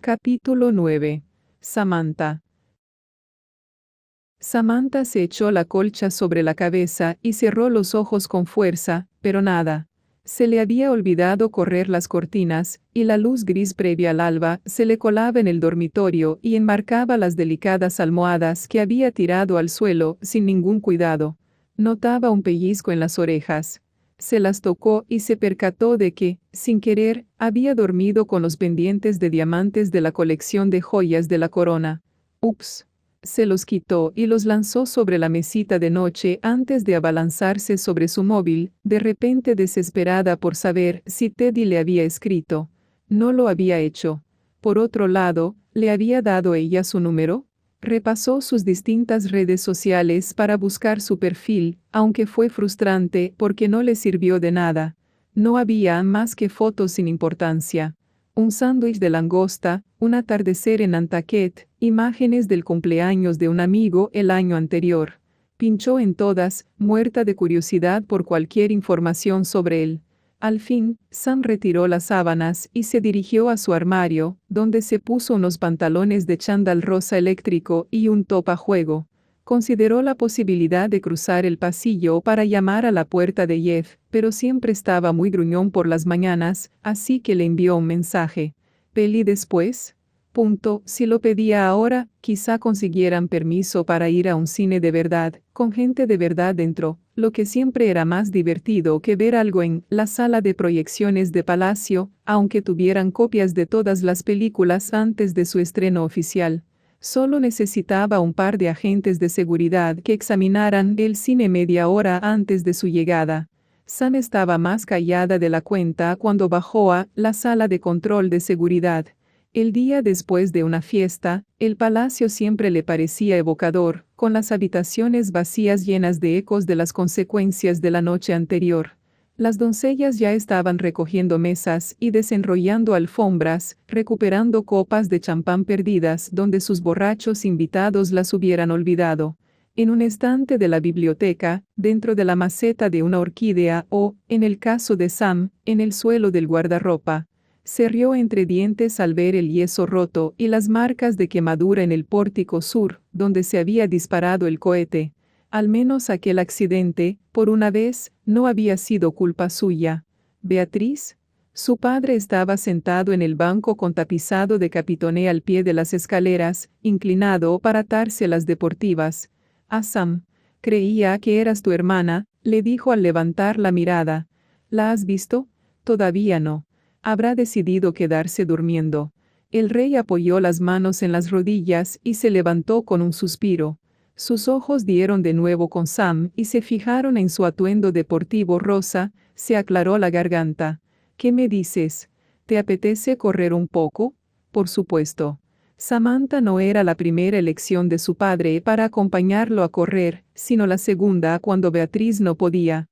Capítulo 9. Samantha. Samantha se echó la colcha sobre la cabeza y cerró los ojos con fuerza, pero nada. Se le había olvidado correr las cortinas, y la luz gris previa al alba se le colaba en el dormitorio y enmarcaba las delicadas almohadas que había tirado al suelo sin ningún cuidado. Notaba un pellizco en las orejas. Se las tocó y se percató de que, sin querer, había dormido con los pendientes de diamantes de la colección de joyas de la corona. Ups. Se los quitó y los lanzó sobre la mesita de noche antes de abalanzarse sobre su móvil, de repente desesperada por saber si Teddy le había escrito. No lo había hecho. Por otro lado, ¿le había dado ella su número? Repasó sus distintas redes sociales para buscar su perfil, aunque fue frustrante porque no le sirvió de nada. No había más que fotos sin importancia. Un sándwich de langosta, un atardecer en Nantucket, imágenes del cumpleaños de un amigo el año anterior. Pinchó en todas, muerta de curiosidad por cualquier información sobre él. Al fin, Sam retiró las sábanas y se dirigió a su armario, donde se puso unos pantalones de chándal rosa eléctrico y un top a juego. Consideró la posibilidad de cruzar el pasillo para llamar a la puerta de Jeff, pero siempre estaba muy gruñón por las mañanas, así que le envió un mensaje. ¿Peli después? Si lo pedía ahora, quizá consiguieran permiso para ir a un cine de verdad, con gente de verdad dentro, lo que siempre era más divertido que ver algo en la sala de proyecciones de Palacio, aunque tuvieran copias de todas las películas antes de su estreno oficial. Solo necesitaba un par de agentes de seguridad que examinaran el cine media hora antes de su llegada. Sam estaba más callada de la cuenta cuando bajó a la sala de control de seguridad. El día después de una fiesta, el palacio siempre le parecía evocador, con las habitaciones vacías llenas de ecos de las consecuencias de la noche anterior. Las doncellas ya estaban recogiendo mesas y desenrollando alfombras, recuperando copas de champán perdidas donde sus borrachos invitados las hubieran olvidado. En un estante de la biblioteca, dentro de la maceta de una orquídea o, en el caso de Sam, en el suelo del guardarropa. Se rió entre dientes al ver el yeso roto y las marcas de quemadura en el pórtico sur, donde se había disparado el cohete. Al menos aquel accidente, por una vez, no había sido culpa suya. ¿Beatriz? Su padre estaba sentado en el banco con tapizado de capitoné al pie de las escaleras, inclinado para atarse las deportivas. Sam, creía que eras tu hermana, le dijo al levantar la mirada. ¿La has visto? Todavía no. Habrá decidido quedarse durmiendo. El rey apoyó las manos en las rodillas y se levantó con un suspiro. Sus ojos dieron de nuevo con Sam y se fijaron en su atuendo deportivo rosa. Se aclaró la garganta. ¿Qué me dices? ¿Te apetece correr un poco? Por supuesto. Samantha no era la primera elección de su padre para acompañarlo a correr, sino la segunda cuando Beatriz no podía.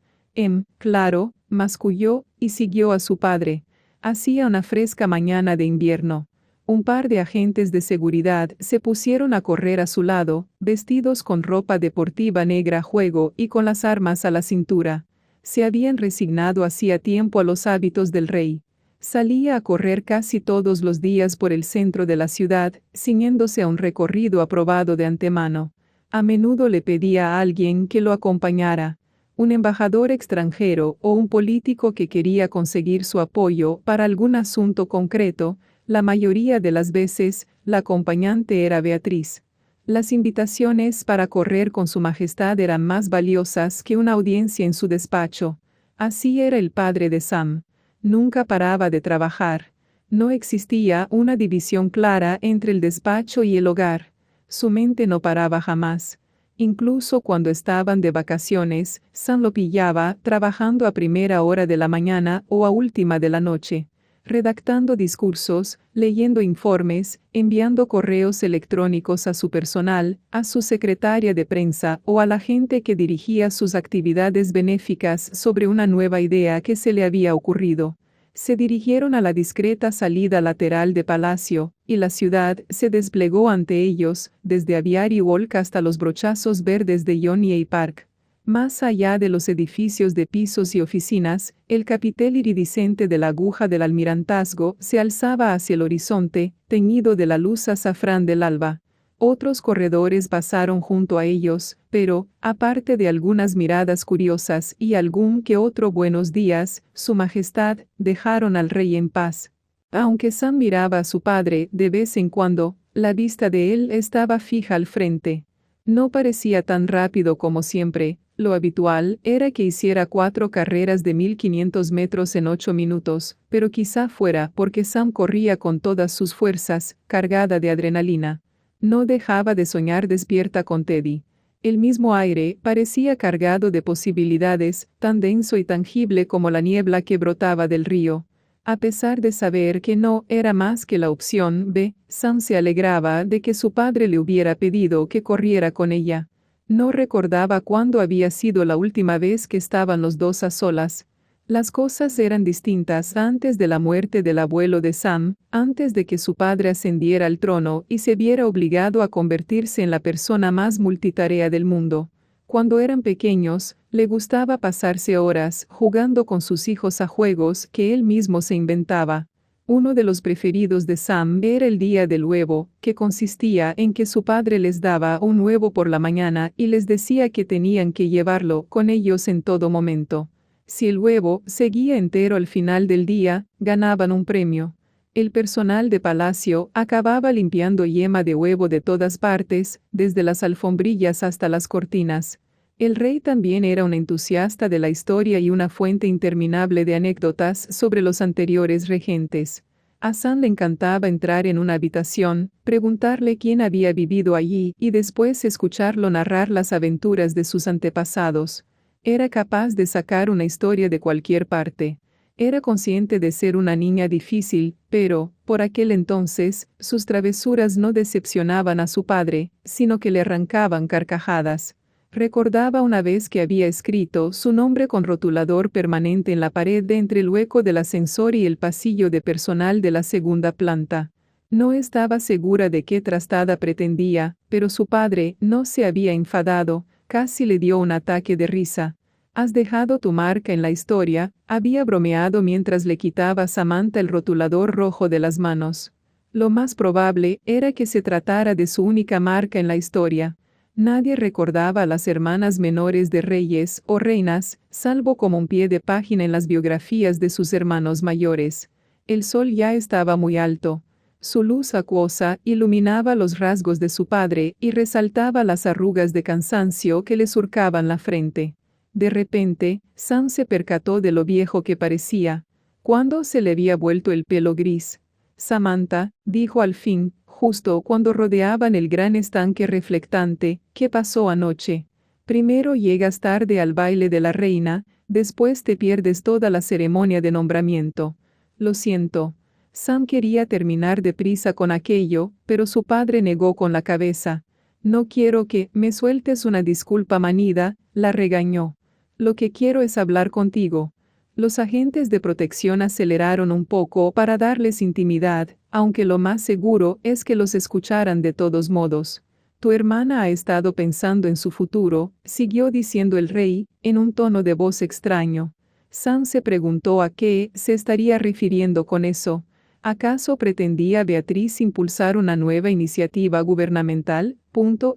Claro, masculló y siguió a su padre. Hacía una fresca mañana de invierno. Un par de agentes de seguridad se pusieron a correr a su lado, vestidos con ropa deportiva negra a juego y con las armas a la cintura. Se habían resignado hacía tiempo a los hábitos del rey. Salía a correr casi todos los días por el centro de la ciudad, ciñéndose a un recorrido aprobado de antemano. A menudo le pedía a alguien que lo acompañara. Un embajador extranjero o un político que quería conseguir su apoyo para algún asunto concreto. La mayoría de las veces, la acompañante era Beatriz. Las invitaciones para correr con su majestad eran más valiosas que una audiencia en su despacho. Así era el padre de Sam. Nunca paraba de trabajar. No existía una división clara entre el despacho y el hogar. Su mente no paraba jamás. Incluso cuando estaban de vacaciones, Sam lo pillaba trabajando a primera hora de la mañana o a última de la noche. Redactando discursos, leyendo informes, enviando correos electrónicos a su personal, a su secretaria de prensa o a la gente que dirigía sus actividades benéficas sobre una nueva idea que se le había ocurrido. Se dirigieron a la discreta salida lateral de Palacio, y la ciudad se desplegó ante ellos, desde Aviary Walk hasta los brochazos verdes de Johnny A. Park. Más allá de los edificios de pisos y oficinas, el capitel iridiscente de la aguja del almirantazgo se alzaba hacia el horizonte, teñido de la luz azafrán del alba. Otros corredores pasaron junto a ellos, pero, aparte de algunas miradas curiosas y algún que otro buenos días, Su Majestad, dejaron al rey en paz. Aunque Sam miraba a su padre de vez en cuando, la vista de él estaba fija al frente. No parecía tan rápido como siempre. Lo habitual era que hiciera 4 carreras de 1500 metros en 8 minutos, pero quizá fuera porque Sam corría con todas sus fuerzas, cargada de adrenalina. No dejaba de soñar despierta con Teddy. El mismo aire parecía cargado de posibilidades, tan denso y tangible como la niebla que brotaba del río. A pesar de saber que no era más que la opción B, Sam se alegraba de que su padre le hubiera pedido que corriera con ella. No recordaba cuándo había sido la última vez que estaban los dos a solas. Las cosas eran distintas antes de la muerte del abuelo de Sam, antes de que su padre ascendiera al trono y se viera obligado a convertirse en la persona más multitarea del mundo. Cuando eran pequeños, le gustaba pasarse horas jugando con sus hijos a juegos que él mismo se inventaba. Uno de los preferidos de Sam era el día del huevo, que consistía en que su padre les daba un huevo por la mañana y les decía que tenían que llevarlo con ellos en todo momento. Si el huevo seguía entero al final del día, ganaban un premio. El personal de palacio acababa limpiando yema de huevo de todas partes, desde las alfombrillas hasta las cortinas. El rey también era un entusiasta de la historia y una fuente interminable de anécdotas sobre los anteriores regentes. A Sam le encantaba entrar en una habitación, preguntarle quién había vivido allí y después escucharlo narrar las aventuras de sus antepasados. Era capaz de sacar una historia de cualquier parte. Era consciente de ser una niña difícil, pero, por aquel entonces, sus travesuras no decepcionaban a su padre, sino que le arrancaban carcajadas. Recordaba una vez que había escrito su nombre con rotulador permanente en la pared de entre el hueco del ascensor y el pasillo de personal de la segunda planta. No estaba segura de qué trastada pretendía, pero su padre no se había enfadado, casi le dio un ataque de risa. «Has dejado tu marca en la historia», había bromeado mientras le quitaba a Samantha el rotulador rojo de las manos. Lo más probable era que se tratara de su única marca en la historia. Nadie recordaba a las hermanas menores de reyes o reinas, salvo como un pie de página en las biografías de sus hermanos mayores. El sol ya estaba muy alto. Su luz acuosa iluminaba los rasgos de su padre y resaltaba las arrugas de cansancio que le surcaban la frente. De repente, Sam se percató de lo viejo que parecía. ¿Cuándo se le había vuelto el pelo gris? «Samantha», dijo al fin, justo cuando rodeaban el gran estanque reflectante, «¿qué pasó anoche? Primero llegas tarde al baile de la reina, después te pierdes toda la ceremonia de nombramiento». «Lo siento». Sam quería terminar deprisa con aquello, pero su padre negó con la cabeza. «No quiero que me sueltes una disculpa manida», la regañó. «Lo que quiero es hablar contigo». Los agentes de protección aceleraron un poco para darles intimidad, aunque lo más seguro es que los escucharan de todos modos. «Tu hermana ha estado pensando en su futuro», siguió diciendo el rey, en un tono de voz extraño. Sam se preguntó a qué se estaría refiriendo con eso. ¿Acaso pretendía Beatriz impulsar una nueva iniciativa gubernamental?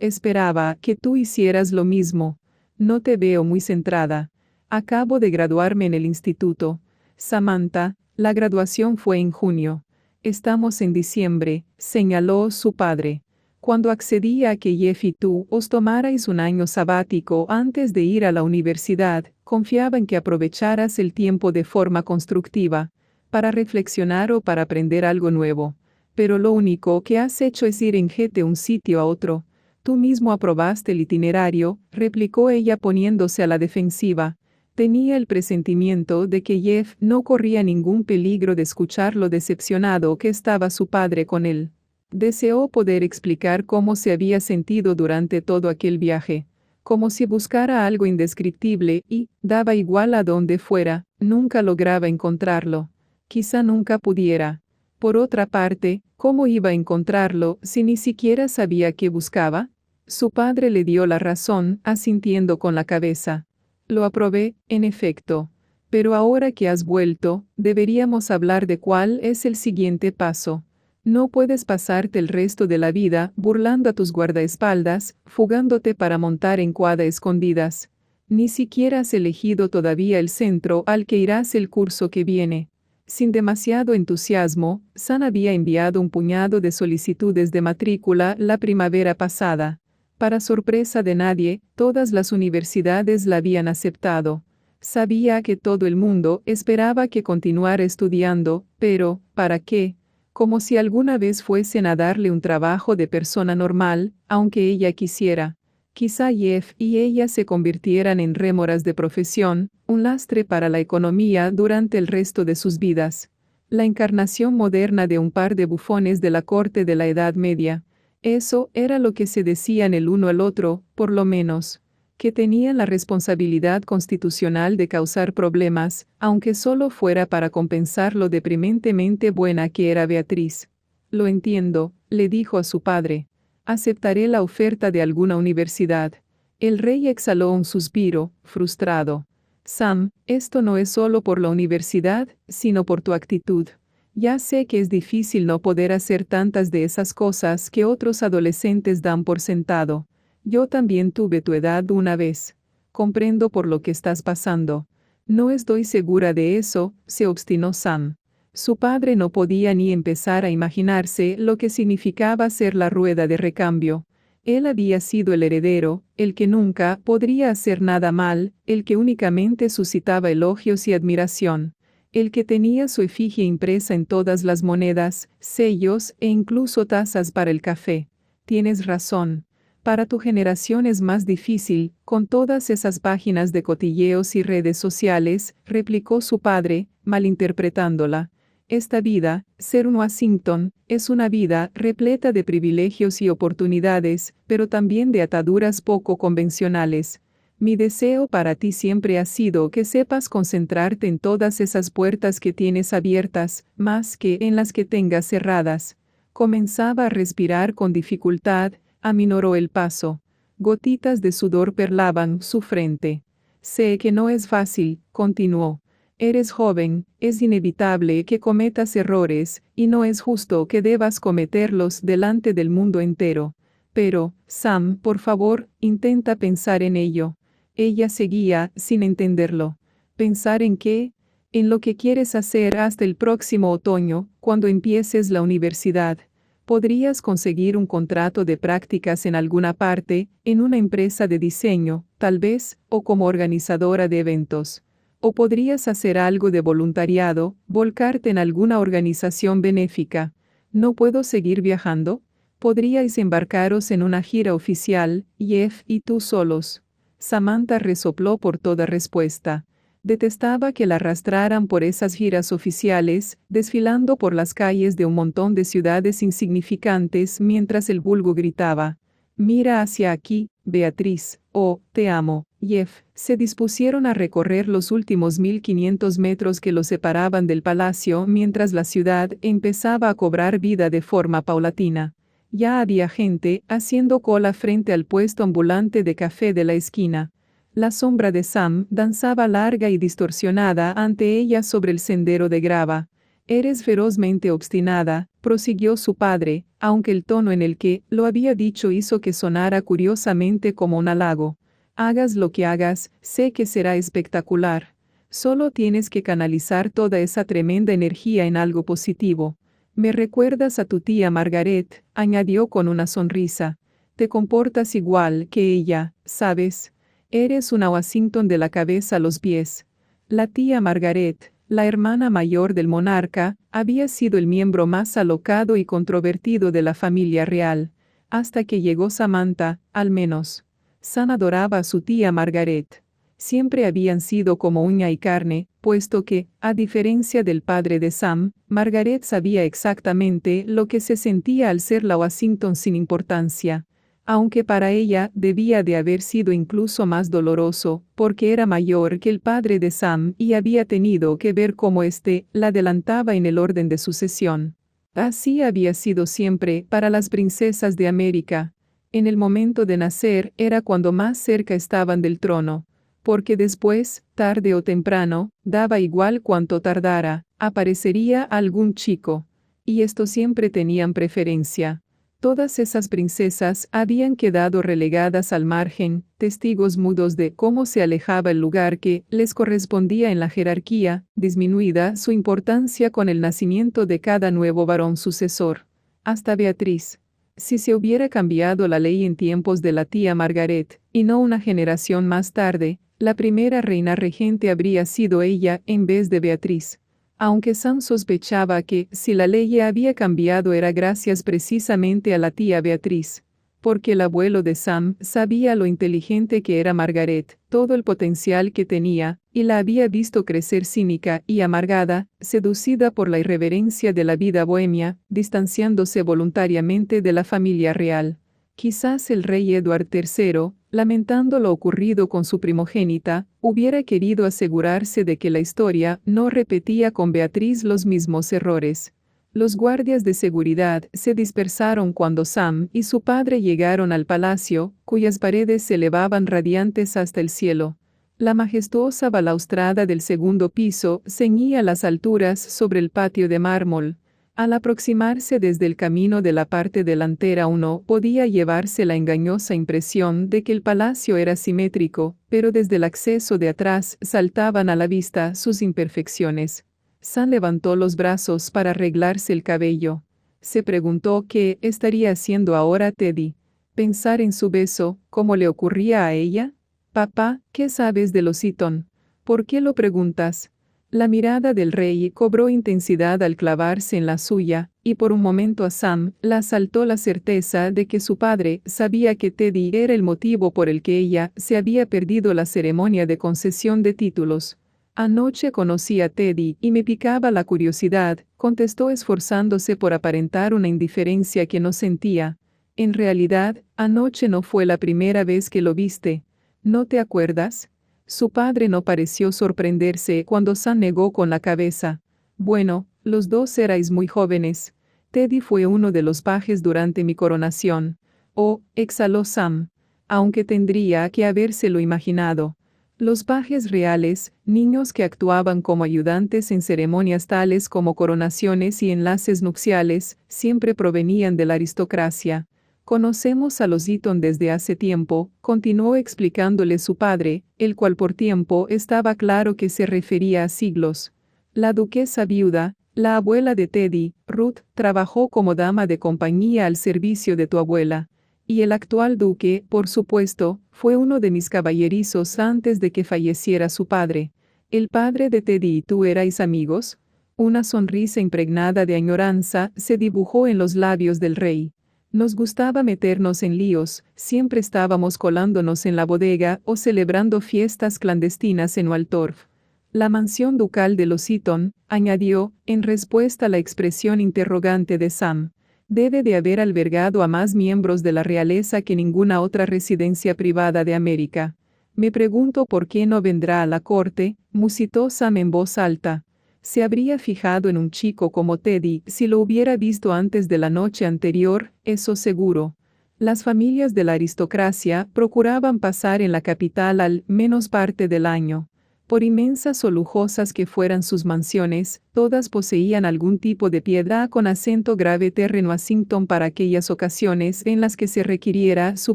Esperaba que tú hicieras lo mismo. No te veo muy centrada. Acabo de graduarme en el instituto. Samantha, la graduación fue en junio. Estamos en diciembre, señaló su padre. Cuando accedí a que Jeff y tú os tomarais un año sabático antes de ir a la universidad, confiaba en que aprovecharas el tiempo de forma constructiva, para reflexionar o para aprender algo nuevo. Pero lo único que has hecho es ir en jet de un sitio a otro. Tú mismo aprobaste el itinerario, replicó ella poniéndose a la defensiva. Tenía el presentimiento de que Jeff no corría ningún peligro de escuchar lo decepcionado que estaba su padre con él. Deseó poder explicar cómo se había sentido durante todo aquel viaje. Como si buscara algo indescriptible y, daba igual a dónde fuera, nunca lograba encontrarlo. Quizá nunca pudiera. Por otra parte, ¿cómo iba a encontrarlo si ni siquiera sabía qué buscaba? Su padre le dio la razón, asintiendo con la cabeza. Lo aprobé, en efecto. Pero ahora que has vuelto, deberíamos hablar de cuál es el siguiente paso. No puedes pasarte el resto de la vida burlando a tus guardaespaldas, fugándote para montar en cuadra escondidas. Ni siquiera has elegido todavía el centro al que irás el curso que viene. Sin demasiado entusiasmo, Sam había enviado un puñado de solicitudes de matrícula la primavera pasada. Para sorpresa de nadie, todas las universidades la habían aceptado. Sabía que todo el mundo esperaba que continuara estudiando, pero, ¿para qué? Como si alguna vez fuesen a darle un trabajo de persona normal, aunque ella quisiera. Quizá Jeff y ella se convirtieran en rémoras de profesión, un lastre para la economía durante el resto de sus vidas. La encarnación moderna de un par de bufones de la corte de la Edad Media. Eso era lo que se decían el uno al otro, por lo menos. Que tenían la responsabilidad constitucional de causar problemas, aunque solo fuera para compensar lo deprimentemente buena que era Beatriz. Lo entiendo, le dijo a su padre. Aceptaré la oferta de alguna universidad. El rey exhaló un suspiro, frustrado. Sam, esto no es solo por la universidad, sino por tu actitud. Ya sé que es difícil no poder hacer tantas de esas cosas que otros adolescentes dan por sentado. Yo también tuve tu edad una vez. Comprendo por lo que estás pasando. No estoy segura de eso, se obstinó Sam. Su padre no podía ni empezar a imaginarse lo que significaba ser la rueda de recambio. Él había sido el heredero, el que nunca podría hacer nada mal, el que únicamente suscitaba elogios y admiración, el que tenía su efigie impresa en todas las monedas, sellos e incluso tazas para el café. Tienes razón. Para tu generación es más difícil, con todas esas páginas de cotilleos y redes sociales, replicó su padre, malinterpretándola. Esta vida, ser un Washington, es una vida repleta de privilegios y oportunidades, pero también de ataduras poco convencionales. Mi deseo para ti siempre ha sido que sepas concentrarte en todas esas puertas que tienes abiertas, más que en las que tengas cerradas. Comenzaba a respirar con dificultad, aminoró el paso. Gotitas de sudor perlaban su frente. Sé que no es fácil, continuó. Eres joven, es inevitable que cometas errores, y no es justo que debas cometerlos delante del mundo entero. Pero, Sam, por favor, intenta pensar en ello. Ella seguía, sin entenderlo. ¿Pensar en qué? En lo que quieres hacer hasta el próximo otoño, cuando empieces la universidad. Podrías conseguir un contrato de prácticas en alguna parte, en una empresa de diseño, tal vez, o como organizadora de eventos. O podrías hacer algo de voluntariado, volcarte en alguna organización benéfica. ¿No puedo seguir viajando? Podríais embarcaros en una gira oficial, Jeff y tú solos. Samantha resopló por toda respuesta. Detestaba que la arrastraran por esas giras oficiales, desfilando por las calles de un montón de ciudades insignificantes mientras el vulgo gritaba: «Mira hacia aquí, Beatriz», o «Te amo, Jeff». Se dispusieron a recorrer los últimos 1500 metros que los separaban del palacio mientras la ciudad empezaba a cobrar vida de forma paulatina. Ya había gente haciendo cola frente al puesto ambulante de café de la esquina. La sombra de Sam danzaba larga y distorsionada ante ella sobre el sendero de grava. «Eres ferozmente obstinada», prosiguió su padre, aunque el tono en el que lo había dicho hizo que sonara curiosamente como un halago. «Hagas lo que hagas, sé que será espectacular. Solo tienes que canalizar toda esa tremenda energía en algo positivo. Me recuerdas a tu tía Margaret», añadió con una sonrisa. «Te comportas igual que ella, ¿sabes? Eres una Washington de la cabeza a los pies». La tía Margaret, la hermana mayor del monarca, había sido el miembro más alocado y controvertido de la familia real, hasta que llegó Samantha, al menos. Sam adoraba a su tía Margaret. Siempre habían sido como uña y carne, puesto que, a diferencia del padre de Sam, Margaret sabía exactamente lo que se sentía al ser la Washington sin importancia. Aunque para ella debía de haber sido incluso más doloroso, porque era mayor que el padre de Sam y había tenido que ver cómo éste la adelantaba en el orden de sucesión. Así había sido siempre para las princesas de América. En el momento de nacer era cuando más cerca estaban del trono, porque después, tarde o temprano, daba igual cuánto tardara, aparecería algún chico. Y estos siempre tenían preferencia. Todas esas princesas habían quedado relegadas al margen, testigos mudos de cómo se alejaba el lugar que les correspondía en la jerarquía, disminuida su importancia con el nacimiento de cada nuevo varón sucesor. Hasta Beatriz. Si se hubiera cambiado la ley en tiempos de la tía Margaret, y no una generación más tarde, la primera reina regente habría sido ella en vez de Beatriz. Aunque Sam sospechaba que, si la ley había cambiado era gracias precisamente a la tía Beatriz, porque el abuelo de Sam sabía lo inteligente que era Margaret, todo el potencial que tenía, y la había visto crecer cínica y amargada, seducida por la irreverencia de la vida bohemia, distanciándose voluntariamente de la familia real. Quizás el rey Edward III, lamentando lo ocurrido con su primogénita, hubiera querido asegurarse de que la historia no repetía con Beatriz los mismos errores. Los guardias de seguridad se dispersaron cuando Sam y su padre llegaron al palacio, cuyas paredes se elevaban radiantes hasta el cielo. La majestuosa balaustrada del segundo piso ceñía las alturas sobre el patio de mármol. Al aproximarse desde el camino de la parte delantera uno podía llevarse la engañosa impresión de que el palacio era simétrico, pero desde el acceso de atrás saltaban a la vista sus imperfecciones. Sam levantó los brazos para arreglarse el cabello. Se preguntó qué estaría haciendo ahora Teddy. Pensar en su beso, ¿cómo le ocurría a ella? Papá, ¿qué sabes de los Eaton? ¿Por qué lo preguntas? La mirada del rey cobró intensidad al clavarse en la suya, y por un momento a Sam la asaltó la certeza de que su padre sabía que Teddy era el motivo por el que ella se había perdido la ceremonia de concesión de títulos. Anoche conocí a Teddy y me picaba la curiosidad, contestó esforzándose por aparentar una indiferencia que no sentía. En realidad, anoche no fue la primera vez que lo viste. ¿No te acuerdas? Su padre no pareció sorprenderse cuando Sam negó con la cabeza. Bueno, los dos erais muy jóvenes. Teddy fue uno de los pajes durante mi coronación. Oh, exhaló Sam. Aunque tendría que habérselo imaginado. Los pajes reales, niños que actuaban como ayudantes en ceremonias tales como coronaciones y enlaces nupciales, siempre provenían de la aristocracia. Conocemos a los Eaton desde hace tiempo, continuó explicándole su padre, el cual por tiempo estaba claro que se refería a siglos. La duquesa viuda, la abuela de Teddy, Ruth, trabajó como dama de compañía al servicio de tu abuela. Y el actual duque, por supuesto, fue uno de mis caballerizos antes de que falleciera su padre. ¿El padre de Teddy y tú erais amigos? Una sonrisa impregnada de añoranza se dibujó en los labios del rey. Nos gustaba meternos en líos, siempre estábamos colándonos en la bodega o celebrando fiestas clandestinas en Waldorf. La mansión ducal de los Eaton, añadió, en respuesta a la expresión interrogante de Sam, debe de haber albergado a más miembros de la realeza que ninguna otra residencia privada de América. Me pregunto por qué no vendrá a la corte, musitó Sam en voz alta. Se habría fijado en un chico como Teddy si lo hubiera visto antes de la noche anterior, eso seguro. Las familias de la aristocracia procuraban pasar en la capital al menos parte del año. Por inmensas o lujosas que fueran sus mansiones, todas poseían algún tipo de piedra con acento grave terreno Washington para aquellas ocasiones en las que se requiriera su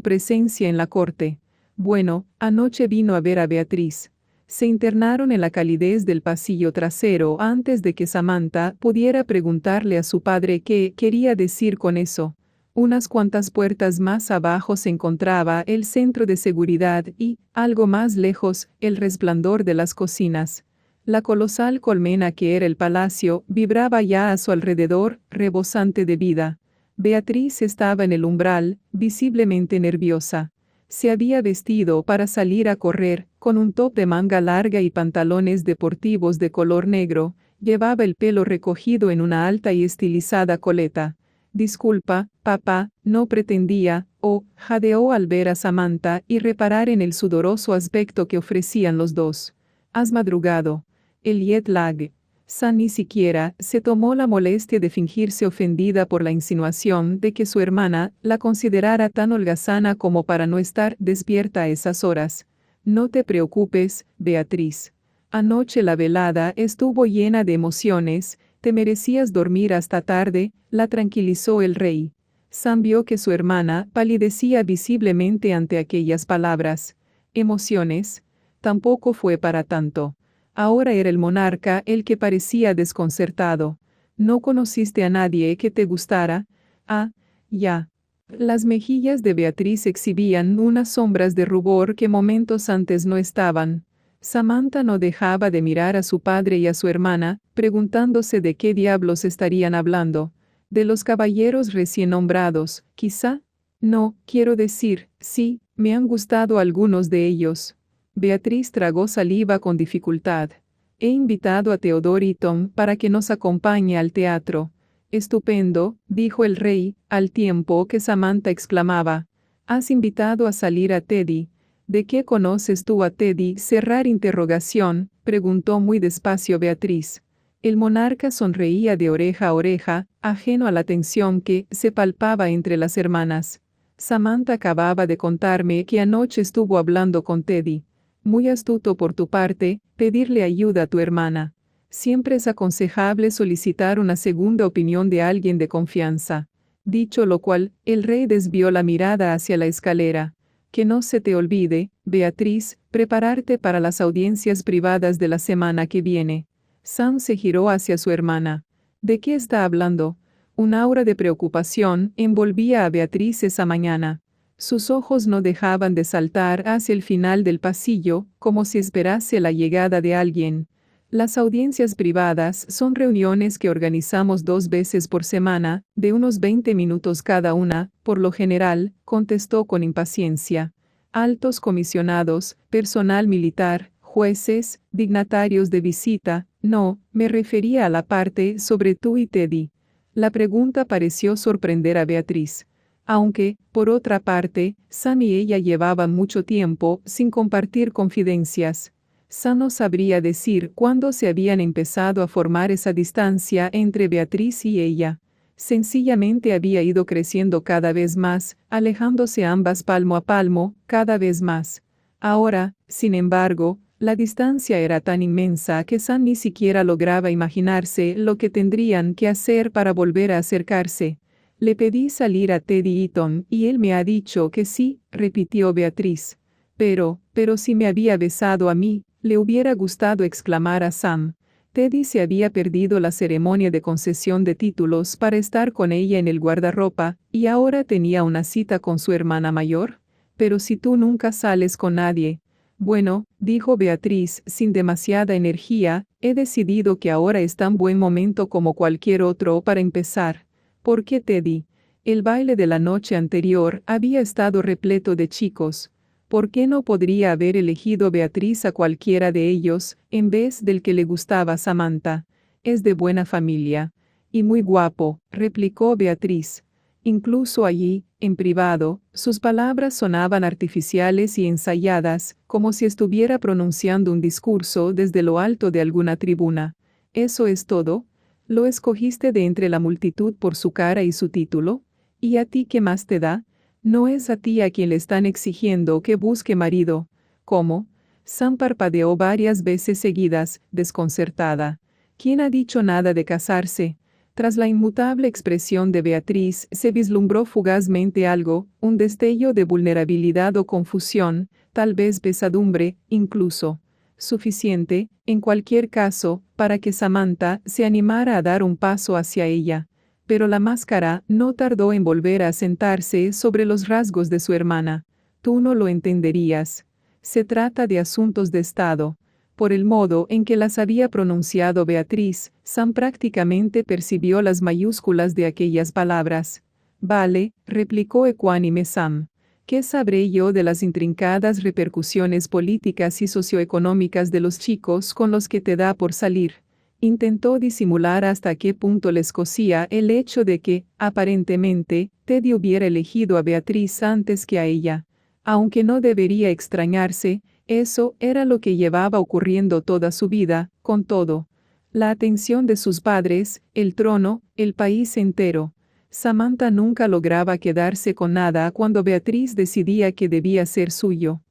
presencia en la corte. Bueno, anoche vino a ver a Beatriz. Se internaron en la calidez del pasillo trasero antes de que Samantha pudiera preguntarle a su padre qué quería decir con eso. Unas cuantas puertas más abajo se encontraba el centro de seguridad y, algo más lejos, el resplandor de las cocinas. La colosal colmena que era el palacio vibraba ya a su alrededor, rebosante de vida. Beatriz estaba en el umbral, visiblemente nerviosa. Se había vestido para salir a correr, con un top de manga larga y pantalones deportivos de color negro, llevaba el pelo recogido en una alta y estilizada coleta. Disculpa, papá, no pretendía, jadeó al ver a Samantha y reparar en el sudoroso aspecto que ofrecían los dos. Has madrugado. El jet lag. Sam ni siquiera se tomó la molestia de fingirse ofendida por la insinuación de que su hermana la considerara tan holgazana como para no estar despierta a esas horas. No te preocupes, Beatriz. Anoche la velada estuvo llena de emociones, te merecías dormir hasta tarde, la tranquilizó el rey. Sam vio que su hermana palidecía visiblemente ante aquellas palabras. ¿Emociones? Tampoco fue para tanto. Ahora era el monarca el que parecía desconcertado. ¿No conociste a nadie que te gustara? Ah, ya. Las mejillas de Beatriz exhibían unas sombras de rubor que momentos antes no estaban. Samantha no dejaba de mirar a su padre y a su hermana, preguntándose de qué diablos estarían hablando. ¿De los caballeros recién nombrados, quizá? No, quiero decir, sí, me han gustado algunos de ellos. Beatriz tragó saliva con dificultad. He invitado a Theodore Eaton para que nos acompañe al teatro. Estupendo, dijo el rey, al tiempo que Samantha exclamaba. ¿Has invitado a salir a Teddy? ¿De qué conoces tú a Teddy? Cerrar interrogación, preguntó muy despacio Beatriz. El monarca sonreía de oreja a oreja, ajeno a la tensión que se palpaba entre las hermanas. Samantha acababa de contarme que anoche estuvo hablando con Teddy. Muy astuto por tu parte, pedirle ayuda a tu hermana. Siempre es aconsejable solicitar una segunda opinión de alguien de confianza. Dicho lo cual, el rey desvió la mirada hacia la escalera. Que no se te olvide, Beatriz, prepararte para las audiencias privadas de la semana que viene. Sam se giró hacia su hermana. ¿De qué está hablando? Un aura de preocupación envolvía a Beatriz esa mañana. Sus ojos no dejaban de saltar hacia el final del pasillo, como si esperase la llegada de alguien. Las audiencias privadas son reuniones que organizamos 2 veces por semana, de unos 20 minutos cada una, por lo general, contestó con impaciencia. Altos comisionados, personal militar, jueces, dignatarios de visita, no, me refería a la parte sobre tú y Teddy. La pregunta pareció sorprender a Beatriz. Aunque, por otra parte, Sam y ella llevaban mucho tiempo sin compartir confidencias. Sam no sabría decir cuándo se habían empezado a formar esa distancia entre Beatriz y ella. Sencillamente había ido creciendo cada vez más, alejándose ambas palmo a palmo, cada vez más. Ahora, sin embargo, la distancia era tan inmensa que Sam ni siquiera lograba imaginarse lo que tendrían que hacer para volver a acercarse. Le pedí salir a Teddy Eaton y él me ha dicho que sí, repitió Beatriz. Pero si me había besado a mí, le hubiera gustado exclamar a Sam. Teddy se había perdido la ceremonia de concesión de títulos para estar con ella en el guardarropa, y ahora tenía una cita con su hermana mayor. Pero si tú nunca sales con nadie. Bueno, dijo Beatriz sin demasiada energía, he decidido que ahora es tan buen momento como cualquier otro para empezar. ¿Por qué Teddy? El baile de la noche anterior había estado repleto de chicos. ¿Por qué no podría haber elegido Beatriz a cualquiera de ellos, en vez del que le gustaba Samantha? Es de buena familia. Y muy guapo, replicó Beatriz. Incluso allí, en privado, sus palabras sonaban artificiales y ensayadas, como si estuviera pronunciando un discurso desde lo alto de alguna tribuna. ¿Eso es todo? ¿Lo escogiste de entre la multitud por su cara y su título? ¿Y a ti qué más te da? No es a ti a quien le están exigiendo que busque marido. ¿Cómo? Sam parpadeó varias veces seguidas, desconcertada. ¿Quién ha dicho nada de casarse? Tras la inmutable expresión de Beatriz se vislumbró fugazmente algo, un destello de vulnerabilidad o confusión, tal vez pesadumbre, incluso. Suficiente, en cualquier caso, para que Samantha se animara a dar un paso hacia ella. Pero la máscara no tardó en volver a sentarse sobre los rasgos de su hermana. Tú no lo entenderías. Se trata de asuntos de Estado. Por el modo en que las había pronunciado Beatriz, Sam prácticamente percibió las mayúsculas de aquellas palabras. Vale, replicó ecuánime Sam. ¿Qué sabré yo de las intrincadas repercusiones políticas y socioeconómicas de los chicos con los que te da por salir? Intentó disimular hasta qué punto les cosía el hecho de que, aparentemente, Teddy hubiera elegido a Beatriz antes que a ella. Aunque no debería extrañarse, eso era lo que llevaba ocurriendo toda su vida, con todo. La atención de sus padres, el trono, el país entero. Samantha nunca lograba quedarse con nada cuando Beatriz decidía que debía ser suyo.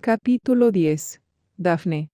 Capítulo 10. Daphne.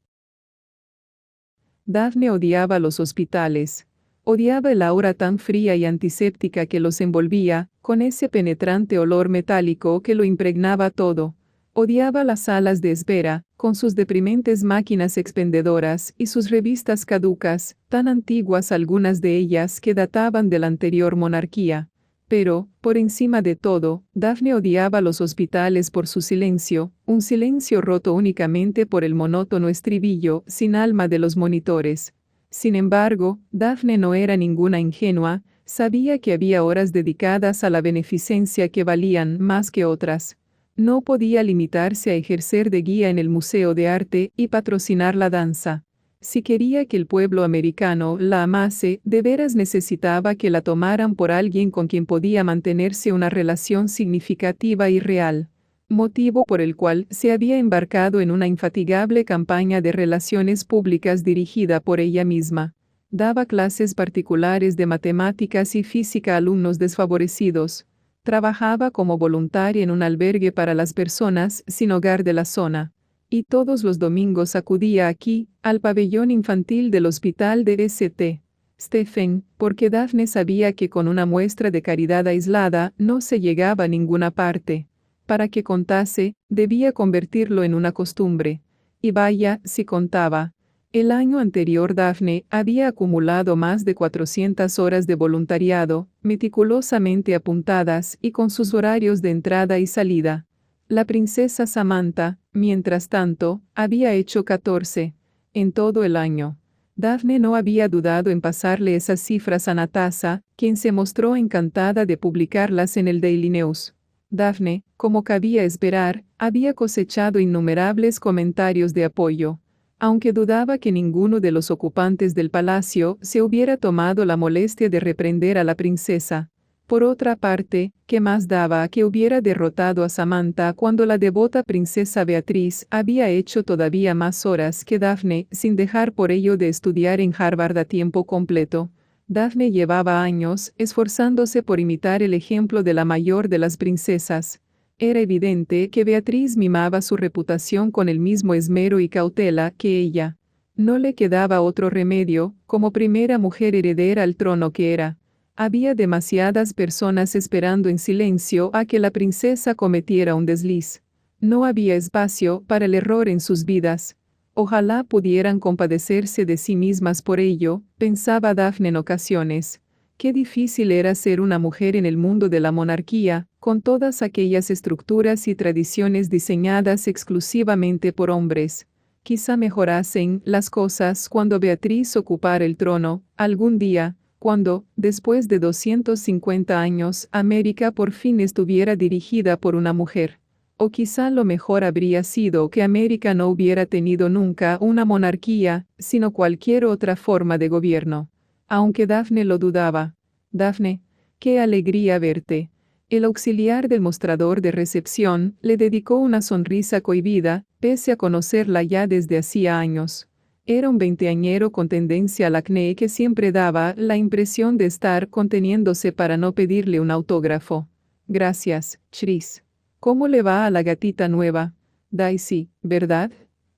Daphne odiaba los hospitales. Odiaba el aura tan fría y antiséptica que los envolvía, con ese penetrante olor metálico que lo impregnaba todo. Odiaba las salas de espera, con sus deprimentes máquinas expendedoras y sus revistas caducas, tan antiguas algunas de ellas que databan de la anterior monarquía. Pero, por encima de todo, Daphne odiaba los hospitales por su silencio, un silencio roto únicamente por el monótono estribillo sin alma de los monitores. Sin embargo, Daphne no era ninguna ingenua, sabía que había horas dedicadas a la beneficencia que valían más que otras. No podía limitarse a ejercer de guía en el Museo de Arte y patrocinar la danza. Si quería que el pueblo americano la amase, de veras necesitaba que la tomaran por alguien con quien podía mantenerse una relación significativa y real, motivo por el cual se había embarcado en una infatigable campaña de relaciones públicas dirigida por ella misma. Daba clases particulares de matemáticas y física a alumnos desfavorecidos. Trabajaba como voluntaria en un albergue para las personas sin hogar de la zona. Y todos los domingos acudía aquí, al pabellón infantil del hospital de St. Stephen, porque Daphne sabía que con una muestra de caridad aislada no se llegaba a ninguna parte. Para que contase, debía convertirlo en una costumbre. Y vaya, si contaba. El año anterior Daphne había acumulado más de 400 horas de voluntariado, meticulosamente apuntadas y con sus horarios de entrada y salida. La princesa Samantha, mientras tanto, había hecho 14, en todo el año. Daphne no había dudado en pasarle esas cifras a Natasha, quien se mostró encantada de publicarlas en el Daily News. Daphne, como cabía esperar, había cosechado innumerables comentarios de apoyo. Aunque dudaba que ninguno de los ocupantes del palacio se hubiera tomado la molestia de reprender a la princesa. Por otra parte, ¿qué más daba que hubiera derrotado a Samantha cuando la devota princesa Beatriz había hecho todavía más horas que Daphne sin dejar por ello de estudiar en Harvard a tiempo completo? Daphne llevaba años esforzándose por imitar el ejemplo de la mayor de las princesas. Era evidente que Beatriz mimaba su reputación con el mismo esmero y cautela que ella. No le quedaba otro remedio, como primera mujer heredera al trono que era. Había demasiadas personas esperando en silencio a que la princesa cometiera un desliz. No había espacio para el error en sus vidas. Ojalá pudieran compadecerse de sí mismas por ello, pensaba Daphne en ocasiones. Qué difícil era ser una mujer en el mundo de la monarquía, con todas aquellas estructuras y tradiciones diseñadas exclusivamente por hombres. Quizá mejorasen las cosas cuando Beatriz ocupara el trono, algún día, cuando, después de 250 años, América por fin estuviera dirigida por una mujer. O quizá lo mejor habría sido que América no hubiera tenido nunca una monarquía, sino cualquier otra forma de gobierno. Aunque Daphne lo dudaba. Daphne, qué alegría verte. El auxiliar del mostrador de recepción le dedicó una sonrisa cohibida, pese a conocerla ya desde hacía años. Era un veinteañero con tendencia al acné que siempre daba la impresión de estar conteniéndose para no pedirle un autógrafo. Gracias, Chris. ¿Cómo le va a la gatita nueva? Daisy, ¿verdad?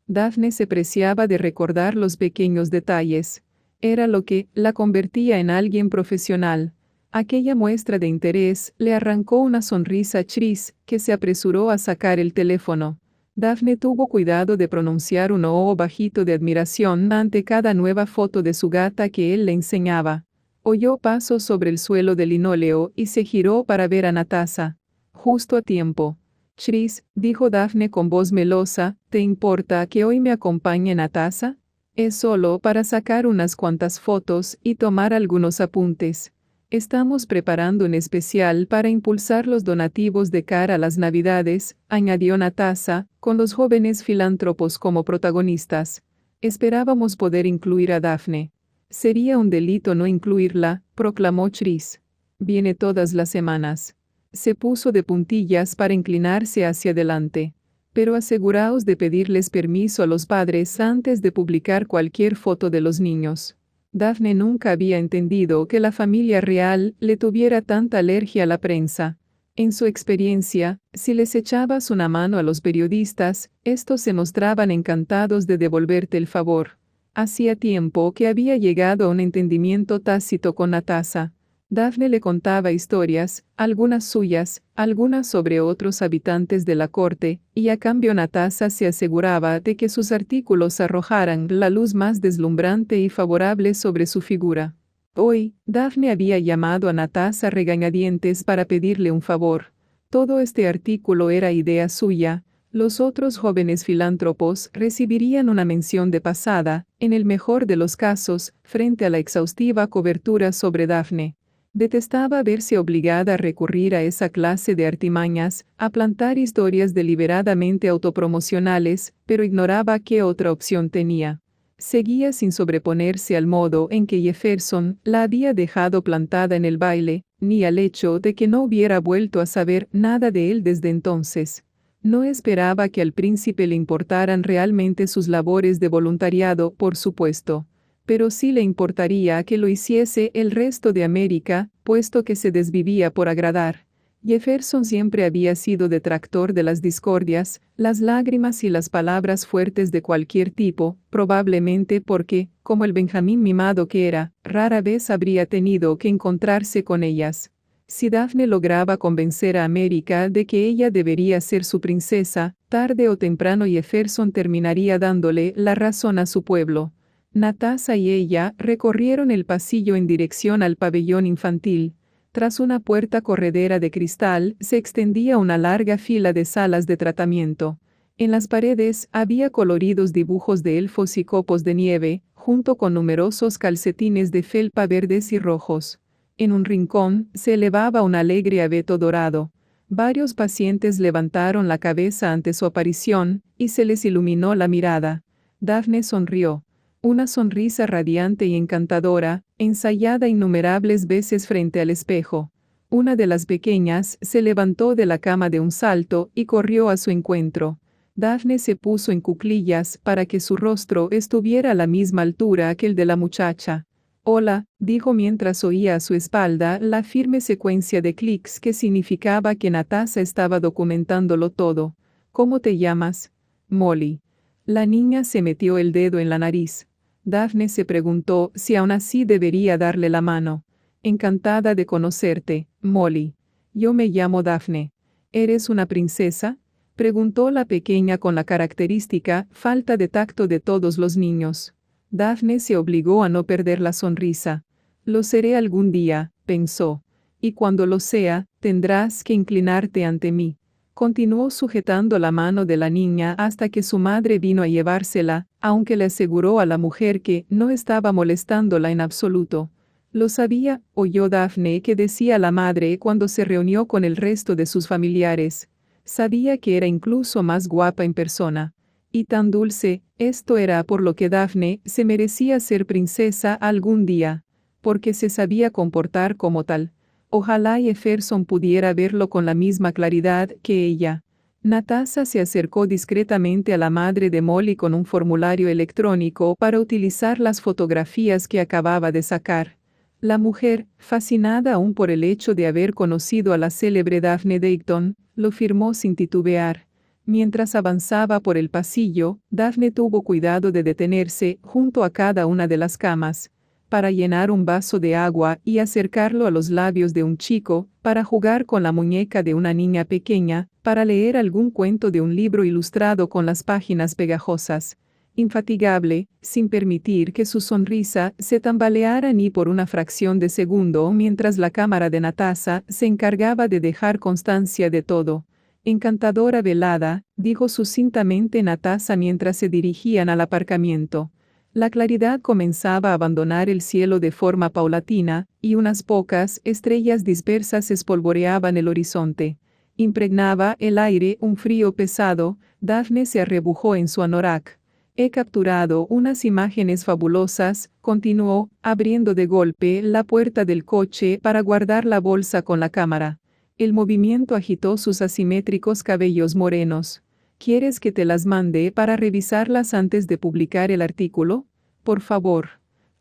Daphne se preciaba de recordar los pequeños detalles. Era lo que la convertía en alguien profesional. Aquella muestra de interés le arrancó una sonrisa a Chris, que se apresuró a sacar el teléfono. Daphne tuvo cuidado de pronunciar un "oh" bajito de admiración ante cada nueva foto de su gata que él le enseñaba. Oyó pasos sobre el suelo de linóleo y se giró para ver a Natasha. Justo a tiempo. Chris, dijo Daphne con voz melosa, ¿te importa que hoy me acompañe Natasha? Es solo para sacar unas cuantas fotos y tomar algunos apuntes. Estamos preparando un especial para impulsar los donativos de cara a las Navidades, añadió Natasha, con los jóvenes filántropos como protagonistas. Esperábamos poder incluir a Daphne. Sería un delito no incluirla, proclamó Chris. Viene todas las semanas. Se puso de puntillas para inclinarse hacia adelante. Pero aseguraos de pedirles permiso a los padres antes de publicar cualquier foto de los niños. Daphne nunca había entendido que la familia real le tuviera tanta alergia a la prensa. En su experiencia, si les echabas una mano a los periodistas, estos se mostraban encantados de devolverte el favor. Hacía tiempo que había llegado a un entendimiento tácito con Natasha. Daphne le contaba historias, algunas suyas, algunas sobre otros habitantes de la corte, y a cambio Natasha se aseguraba de que sus artículos arrojaran la luz más deslumbrante y favorable sobre su figura. Hoy, Daphne había llamado a Natasha regañadientes para pedirle un favor. Todo este artículo era idea suya. Los otros jóvenes filántropos recibirían una mención de pasada, en el mejor de los casos, frente a la exhaustiva cobertura sobre Daphne. Detestaba verse obligada a recurrir a esa clase de artimañas, a plantar historias deliberadamente autopromocionales, pero ignoraba qué otra opción tenía. Seguía sin sobreponerse al modo en que Jefferson la había dejado plantada en el baile, ni al hecho de que no hubiera vuelto a saber nada de él desde entonces. No esperaba que al príncipe le importaran realmente sus labores de voluntariado, por supuesto. Pero sí le importaría que lo hiciese el resto de América, puesto que se desvivía por agradar. Jefferson siempre había sido detractor de las discordias, las lágrimas y las palabras fuertes de cualquier tipo, probablemente porque, como el Benjamín mimado que era, rara vez habría tenido que encontrarse con ellas. Si Daphne lograba convencer a América de que ella debería ser su princesa, tarde o temprano Jefferson terminaría dándole la razón a su pueblo. Natasha y ella recorrieron el pasillo en dirección al pabellón infantil. Tras una puerta corredera de cristal se extendía una larga fila de salas de tratamiento. En las paredes había coloridos dibujos de elfos y copos de nieve, junto con numerosos calcetines de felpa verdes y rojos. En un rincón se elevaba un alegre abeto dorado. Varios pacientes levantaron la cabeza ante su aparición, y se les iluminó la mirada. Daphne sonrió. Una sonrisa radiante y encantadora, ensayada innumerables veces frente al espejo. Una de las pequeñas se levantó de la cama de un salto y corrió a su encuentro. Daphne se puso en cuclillas para que su rostro estuviera a la misma altura que el de la muchacha. «Hola», dijo mientras oía a su espalda la firme secuencia de clics que significaba que Natasha estaba documentándolo todo. «¿Cómo te llamas?» «Molly». La niña se metió el dedo en la nariz. Daphne se preguntó si aún así debería darle la mano. «Encantada de conocerte, Molly. Yo me llamo Daphne». «¿Eres una princesa?», preguntó la pequeña con la característica falta de tacto de todos los niños. Daphne se obligó a no perder la sonrisa. «Lo seré algún día», pensó. «Y cuando lo sea, tendrás que inclinarte ante mí». Continuó sujetando la mano de la niña hasta que su madre vino a llevársela, aunque le aseguró a la mujer que no estaba molestándola en absoluto. «Lo sabía», oyó Daphne que decía la madre cuando se reunió con el resto de sus familiares. Sabía que era incluso más guapa en persona. Y tan dulce, esto era por lo que Daphne se merecía ser princesa algún día. Porque se sabía comportar como tal. Ojalá Jefferson pudiera verlo con la misma claridad que ella. Natasha se acercó discretamente a la madre de Molly con un formulario electrónico para utilizar las fotografías que acababa de sacar. La mujer, fascinada aún por el hecho de haber conocido a la célebre Daphne Dayton, lo firmó sin titubear. Mientras avanzaba por el pasillo, Daphne tuvo cuidado de detenerse junto a cada una de las camas, para llenar un vaso de agua y acercarlo a los labios de un chico, para jugar con la muñeca de una niña pequeña, para leer algún cuento de un libro ilustrado con las páginas pegajosas. Infatigable, sin permitir que su sonrisa se tambaleara ni por una fracción de segundo mientras la cámara de Natasha se encargaba de dejar constancia de todo. «Encantadora velada», dijo sucintamente Natasha mientras se dirigían al aparcamiento. La claridad comenzaba a abandonar el cielo de forma paulatina, y unas pocas estrellas dispersas espolvoreaban el horizonte. Impregnaba el aire un frío pesado. Daphne se arrebujó en su anorak. «He capturado unas imágenes fabulosas», continuó, abriendo de golpe la puerta del coche para guardar la bolsa con la cámara. El movimiento agitó sus asimétricos cabellos morenos. ¿Quieres que te las mande para revisarlas antes de publicar el artículo? Por favor.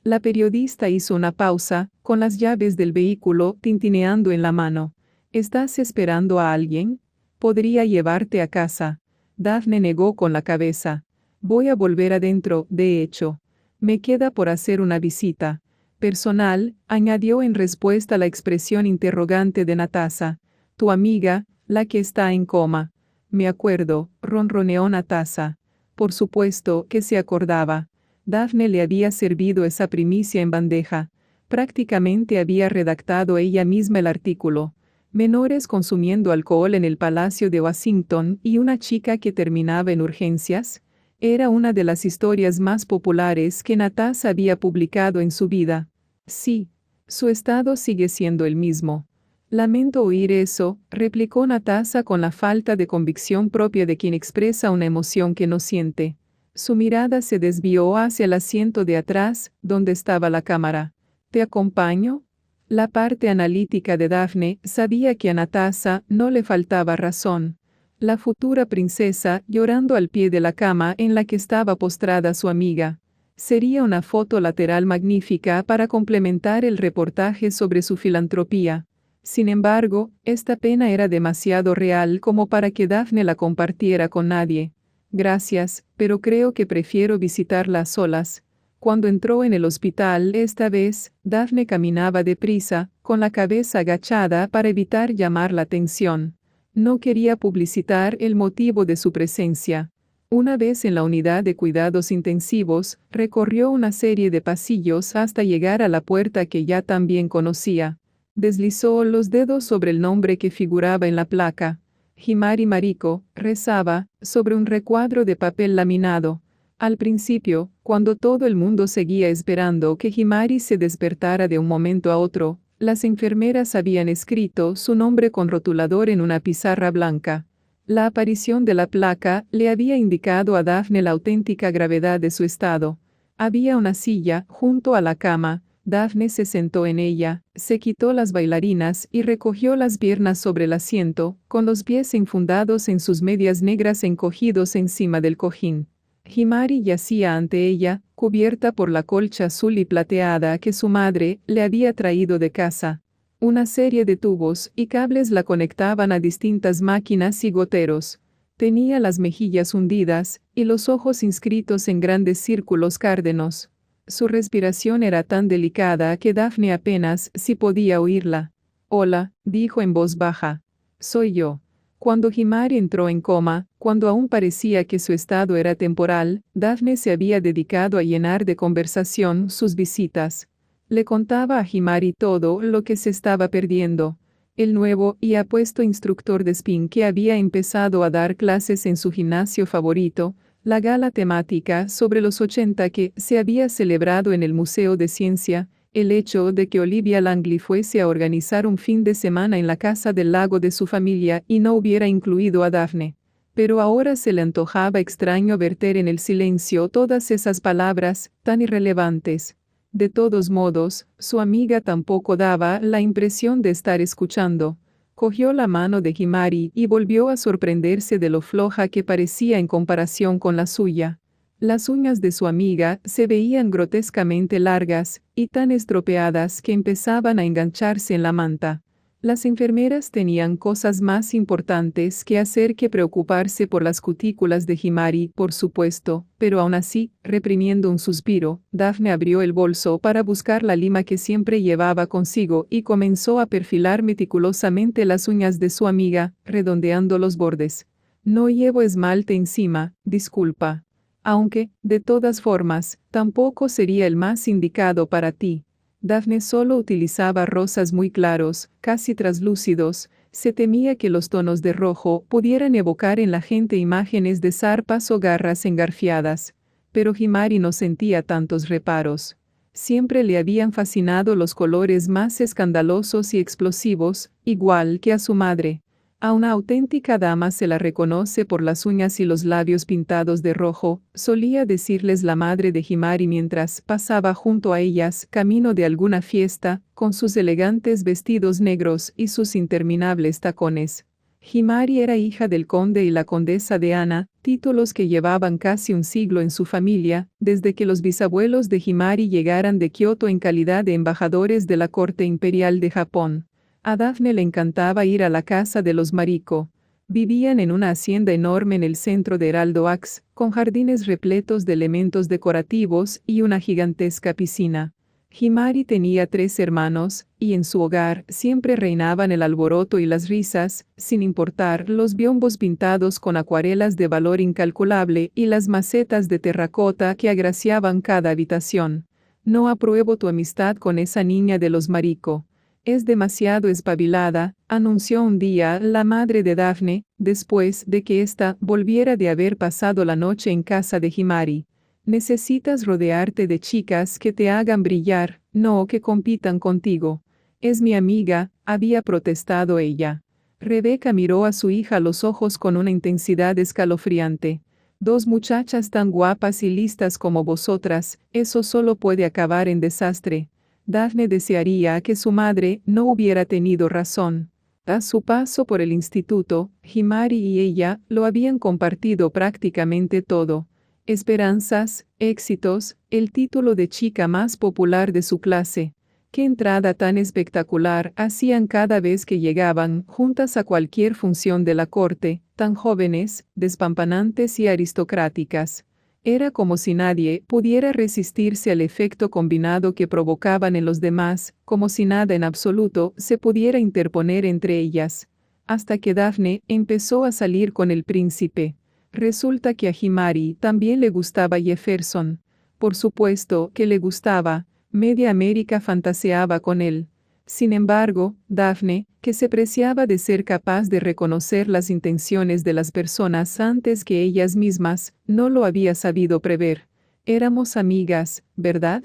La periodista hizo una pausa, con las llaves del vehículo tintineando en la mano. ¿Estás esperando a alguien? Podría llevarte a casa. Daphne negó con la cabeza. Voy a volver adentro, de hecho. Me queda por hacer una visita personal, añadió en respuesta a la expresión interrogante de Natasha. Tu amiga, la que está en coma. Me acuerdo, ronroneó Natasha. Por supuesto que se acordaba. Daphne le había servido esa primicia en bandeja. Prácticamente había redactado ella misma el artículo. Menores consumiendo alcohol en el Palacio de Washington y una chica que terminaba en urgencias. Era una de las historias más populares que Natasha había publicado en su vida. Sí, su estado sigue siendo el mismo. Lamento oír eso, replicó Natasha con la falta de convicción propia de quien expresa una emoción que no siente. Su mirada se desvió hacia el asiento de atrás, donde estaba la cámara. ¿Te acompaño? La parte analítica de Daphne sabía que a Natasha no le faltaba razón. La futura princesa llorando al pie de la cama en la que estaba postrada su amiga. Sería una foto lateral magnífica para complementar el reportaje sobre su filantropía. Sin embargo, esta pena era demasiado real como para que Daphne la compartiera con nadie. Gracias, pero creo que prefiero visitarla a solas. Cuando entró en el hospital esta vez, Daphne caminaba deprisa, con la cabeza agachada para evitar llamar la atención. No quería publicitar el motivo de su presencia. Una vez en la unidad de cuidados intensivos, recorrió una serie de pasillos hasta llegar a la puerta que ya también conocía. Deslizó los dedos sobre el nombre que figuraba en la placa. Himari Mariko, rezaba, sobre un recuadro de papel laminado. Al principio, cuando todo el mundo seguía esperando que Himari se despertara de un momento a otro, las enfermeras habían escrito su nombre con rotulador en una pizarra blanca. La aparición de la placa le había indicado a Daphne la auténtica gravedad de su estado. Había una silla junto a la cama. Daphne se sentó en ella, se quitó las bailarinas y recogió las piernas sobre el asiento, con los pies enfundados en sus medias negras encogidos encima del cojín. Himari yacía ante ella, cubierta por la colcha azul y plateada que su madre le había traído de casa. Una serie de tubos y cables la conectaban a distintas máquinas y goteros. Tenía las mejillas hundidas y los ojos inscritos en grandes círculos cárdenos. Su respiración era tan delicada que Daphne apenas si podía oírla. Hola, dijo en voz baja. Soy yo. Cuando Himari entró en coma, cuando aún parecía que su estado era temporal, Daphne se había dedicado a llenar de conversación sus visitas. Le contaba a Himari todo lo que se estaba perdiendo. El nuevo y apuesto instructor de spin que había empezado a dar clases en su gimnasio favorito, la gala temática sobre los 80 que se había celebrado en el Museo de Ciencia, el hecho de que Olivia Langley fuese a organizar un fin de semana en la casa del lago de su familia y no hubiera incluido a Daphne. Pero ahora se le antojaba extraño verter en el silencio todas esas palabras, tan irrelevantes. De todos modos, su amiga tampoco daba la impresión de estar escuchando. Cogió la mano de Himari y volvió a sorprenderse de lo floja que parecía en comparación con la suya. Las uñas de su amiga se veían grotescamente largas y tan estropeadas que empezaban a engancharse en la manta. Las enfermeras tenían cosas más importantes que hacer que preocuparse por las cutículas de Himari, por supuesto, pero aún así, reprimiendo un suspiro, Daphne abrió el bolso para buscar la lima que siempre llevaba consigo y comenzó a perfilar meticulosamente las uñas de su amiga, redondeando los bordes. No llevo esmalte encima, disculpa. Aunque, de todas formas, tampoco sería el más indicado para ti. Daphne solo utilizaba rosas muy claros, casi traslúcidos. Se temía que los tonos de rojo pudieran evocar en la gente imágenes de zarpas o garras engarfiadas. Pero Himari no sentía tantos reparos. Siempre le habían fascinado los colores más escandalosos y explosivos, igual que a su madre. A una auténtica dama se la reconoce por las uñas y los labios pintados de rojo, solía decirles la madre de Himari mientras pasaba junto a ellas camino de alguna fiesta, con sus elegantes vestidos negros y sus interminables tacones. Himari era hija del conde y la condesa de Ana, títulos que llevaban casi un siglo en su familia, desde que los bisabuelos de Himari llegaran de Kioto en calidad de embajadores de la corte imperial de Japón. A Daphne le encantaba ir a la casa de los Mariko. Vivían en una hacienda enorme en el centro de Heraldo Axe, con jardines repletos de elementos decorativos y una gigantesca piscina. Himari tenía 3 hermanos, y en su hogar siempre reinaban el alboroto y las risas, sin importar los biombos pintados con acuarelas de valor incalculable y las macetas de terracota que agraciaban cada habitación. No apruebo tu amistad con esa niña de los Mariko. Es demasiado espabilada, anunció un día la madre de Daphne, después de que ésta volviera de haber pasado la noche en casa de Himari. Necesitas rodearte de chicas que te hagan brillar, no que compitan contigo. Es mi amiga, había protestado ella. Rebeca miró a su hija a los ojos con una intensidad escalofriante. 2 muchachas tan guapas y listas como vosotras, eso solo puede acabar en desastre. Daphne desearía que su madre no hubiera tenido razón. A su paso por el instituto, Himari y ella lo habían compartido prácticamente todo. Esperanzas, éxitos, el título de chica más popular de su clase. Qué entrada tan espectacular hacían cada vez que llegaban juntas a cualquier función de la corte, tan jóvenes, despampanantes y aristocráticas. Era como si nadie pudiera resistirse al efecto combinado que provocaban en los demás, como si nada en absoluto se pudiera interponer entre ellas. Hasta que Daphne empezó a salir con el príncipe. Resulta que a Himari también le gustaba Jefferson. Por supuesto que le gustaba, media América fantaseaba con él. Sin embargo, Daphne, que se preciaba de ser capaz de reconocer las intenciones de las personas antes que ellas mismas, no lo había sabido prever. Éramos amigas, ¿verdad?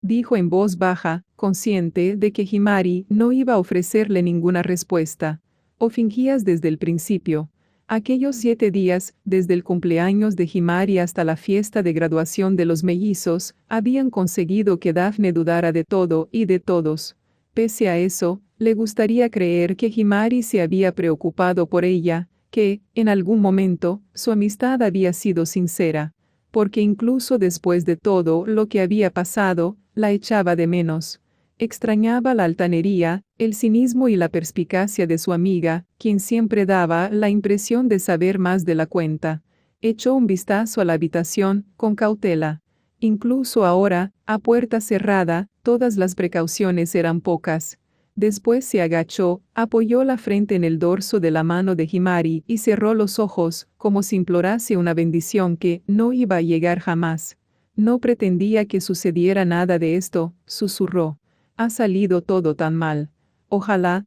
Dijo en voz baja, consciente de que Himari no iba a ofrecerle ninguna respuesta. ¿O fingías desde el principio? Aquellos 7 días, desde el cumpleaños de Himari hasta la fiesta de graduación de los mellizos, habían conseguido que Daphne dudara de todo y de todos. Pese a eso, le gustaría creer que Himari se había preocupado por ella, que, en algún momento, su amistad había sido sincera, porque incluso después de todo lo que había pasado, la echaba de menos. Extrañaba la altanería, el cinismo y la perspicacia de su amiga, quien siempre daba la impresión de saber más de la cuenta. Echó un vistazo a la habitación, con cautela. Incluso ahora, a puerta cerrada, todas las precauciones eran pocas. Después se agachó, apoyó la frente en el dorso de la mano de Himari y cerró los ojos, como si implorase una bendición que no iba a llegar jamás. No pretendía que sucediera nada de esto, susurró. Ha salido todo tan mal. Ojalá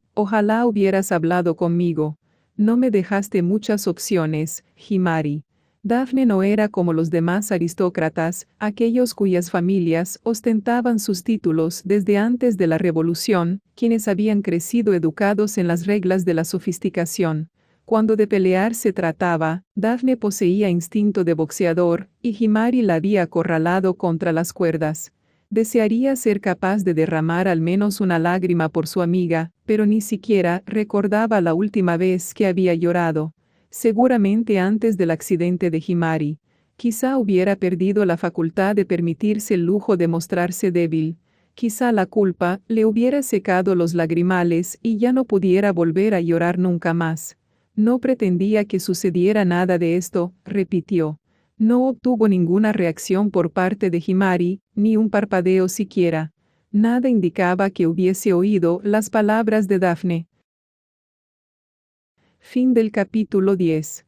hubieras hablado conmigo. No me dejaste muchas opciones, Himari. Daphne no era como los demás aristócratas, aquellos cuyas familias ostentaban sus títulos desde antes de la Revolución, quienes habían crecido educados en las reglas de la sofisticación. Cuando de pelear se trataba, Daphne poseía instinto de boxeador, y Himari la había acorralado contra las cuerdas. Desearía ser capaz de derramar al menos una lágrima por su amiga, pero ni siquiera recordaba la última vez que había llorado. Seguramente antes del accidente de Himari. Quizá hubiera perdido la facultad de permitirse el lujo de mostrarse débil. Quizá la culpa le hubiera secado los lagrimales y ya no pudiera volver a llorar nunca más. No pretendía que sucediera nada de esto, repitió. No obtuvo ninguna reacción por parte de Himari, ni un parpadeo siquiera. Nada indicaba que hubiese oído las palabras de Daphne. Fin del capítulo 10.